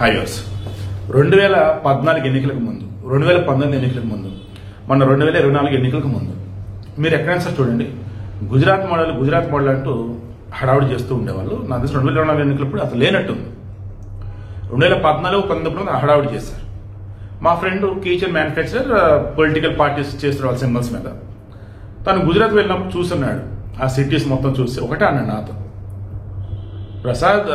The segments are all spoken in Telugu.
హైవేస్ 2014 ఎన్నికలకు ముందు 2019 ఎన్నికలకు ముందు మన 2024 ఎన్నికలకు ముందు మీరు ఎక్కడైనా సార్ చూడండి గుజరాత్ మోడల్ అంటూ హడావుడి చేస్తూ ఉండేవాళ్ళు. నా తెలిసి 2024 ఎన్నికలప్పుడు అసలు లేనట్టుంది. 2014-19 హడావుడి చేశారు. మా friend kitchen manufacturer political parties చేస్తున్న వాళ్ళ సింబల్స్ మీద తను గుజరాత్ వెళ్ళినప్పుడు చూస్తున్నాడు. ఆ సిటీస్ మొత్తం చూసి ఒకటే అన్నాడు నాతో, ప్రసాద్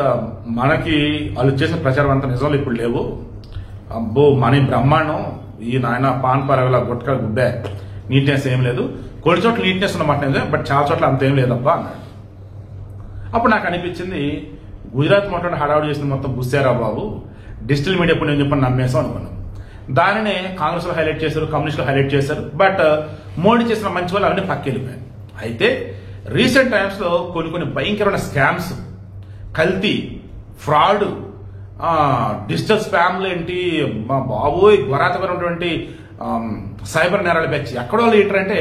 మనకి వాళ్ళు చేసిన ప్రచారం అంతా నిజంలో ఇప్పుడు లేవు, అబ్బో మన బ్రహ్మాండం, ఈ నాయన పాన్ పరగల గుట్క గుడ్డే నీట్నెస్ ఏం లేదు, కొన్ని చోట్ల నీట్నెస్ ఉన్నమాట నిజం, బట్ చాలా చోట్ల అంతేం లేదబ్బా అన్నాడు. అప్పుడు నాకు అనిపించింది గుజరాత్ మొత్తం హడావుడి చేసిన మొత్తం బుస్సారా బాబు, డిజిటల్ మీడియా ఇప్పుడు నేను చెప్పని నమ్మేసాం అనుకున్నాం. దానినే కాంగ్రెస్ లో హైలైట్ చేశారు, కమ్యూనిస్టులు హైలైట్ చేశారు, బట్ మోడీ చేసిన మంచి వాళ్ళు అవన్నీ పక్కెళ్ళిపోయాయి. అయితే రీసెంట్ టైమ్స్ లో కొన్ని భయంకరమైన స్కామ్స్, కల్తీ, ఫ్రాడ్, డిజిటల్ స్పామ్లు ఏంటి మా బాబోయ్ ఘోరాతమైనటువంటి సైబర్ నేరాల బ్యాచ్ ఎక్కడో ఏంటంటే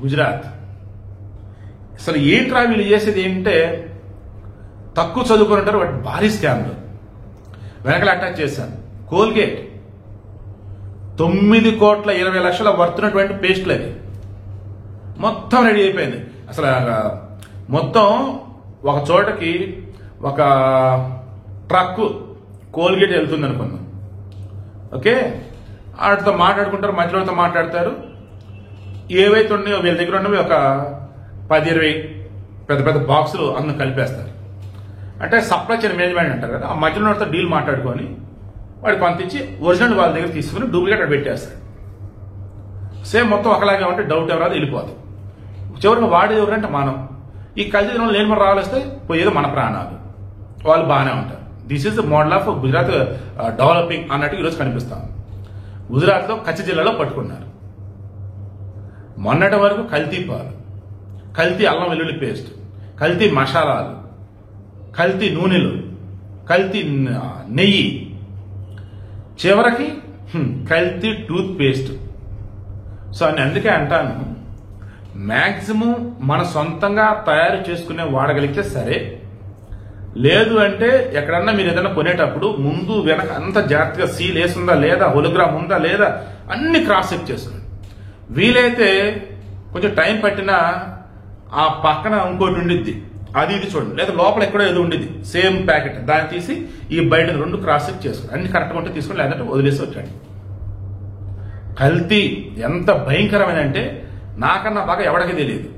గుజరాత్. అసలు ఏంట్రా వీళ్ళు చేసేది ఏంటంటే తక్కువ చదువుకొని ఉంటారు, వాటి భారీ స్కామ్లు. వెనకలు అటాచ్ చేశాను. కోల్గేట్ 9,20,00,000 వర్తున్నటువంటి పేస్ట్లు అది మొత్తం రెడీ అయిపోయింది. అసలు మొత్తం ఒక చోటకి ఒక ట్రక్ కోల్గేట్ వెళ్తుంది అనుకున్నాం. ఓకే, వాటితో మాట్లాడుకుంటారు, మధ్యలో మాట్లాడతారు. ఏవైతే ఉన్నాయో వీళ్ళ దగ్గర ఉన్నవి ఒక 10-20 పెద్ద బాక్సులు అందులో కలిపేస్తారు. అంటే సప్లై చైన్ మేనేజ్మెంట్ అంటారు కదా, ఆ మధ్యలో డీల్ మాట్లాడుకొని వాడికి పంపించి ఒరిజినల్ వాళ్ళ దగ్గర తీసుకుని డూప్లికేట్ అక్కడ పెట్టేస్తాడు. సేమ్ మొత్తం ఒకలాగే ఉంటే డౌట్ ఎవరాదు వెళ్ళిపోతుంది. చివరికి వాడేది ఎవరంటే మనం. ఈ కల్తీ లేని మనం రావాలిస్తే పోయేది మన ప్రాణాలు. వాళ్ళు బాగానే ఉంటారు. This is the model of Gujarat developing అన్నట్టు ఈరోజు కనిపిస్తాం. గుజరాత్లో కచ్ జిల్లాలో పట్టుకున్నారు. మొన్నటి వరకు కల్తీ పాలు, కల్తీ అల్లం వెల్లుల్లి పేస్ట్, కల్తీ మసాలాలు, కల్తీ నూనెలు, కల్తీ నెయ్యి, చివరికి కల్తీ టూత్ పేస్ట్. సో అని అందుకే అంటాను, మ్యాక్సిమం మన సొంతంగా తయారు చేసుకునే వాడగలిగితే సరే, లేదు అంటే ఎక్కడన్నా మీరు ఏదైనా కొనేటప్పుడు ముందు వెనక అంత జాగ్రత్తగా సీల్ వేసిందా లేదా, హోలోగ్రామ్ ఉందా లేదా అన్ని క్రాస్ చెక్ చేసుకోండి. వీలైతే కొంచెం టైం పట్టినా ఆ పక్కన ఇంకోటి ఉండిద్ది, అది ఇది చూడండి, లేదా లోపల ఎక్కడో ఏదో ఉండిద్ది సేమ్ ప్యాకెట్, దాన్ని తీసి ఈ బయట 2 క్రాస్ చెక్ చేసుకోండి. అన్ని కరెక్ట్గా ఉంటే తీసుకుని, లేదంటే వదిలేసి వచ్చాడు. కల్తీ ఎంత భయంకరమైనంటే నాకన్నా బాగా ఎవరికి తెలియదు.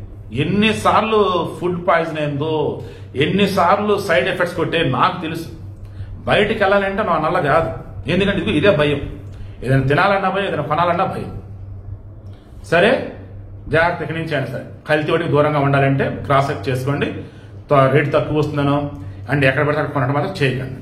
ఎన్నిసార్లు ఫుడ్ పాయిజన్ అయిందో, ఎన్నిసార్లు సైడ్ ఎఫెక్ట్స్ కొట్టే నాకు తెలుసు. బయటికి వెళ్ళాలంటే నా నల్ల కాదు, ఎందుకంటే ఇదే భయం. ఏదైనా తినాలన్నా భయం, ఏదైనా కొనాలన్నా భయం. సరే జాగ్రత్త ఇక్కడి నుంచి అయినా సరే కల్తీ వాటికి దూరంగా ఉండాలంటే క్రాస్ చెక్ చేసుకోండి. రేట్ తక్కువ వస్తుందనో అండ్ ఎక్కడ పడితే అక్కడ కొనడం మాత్రం చేయకండి.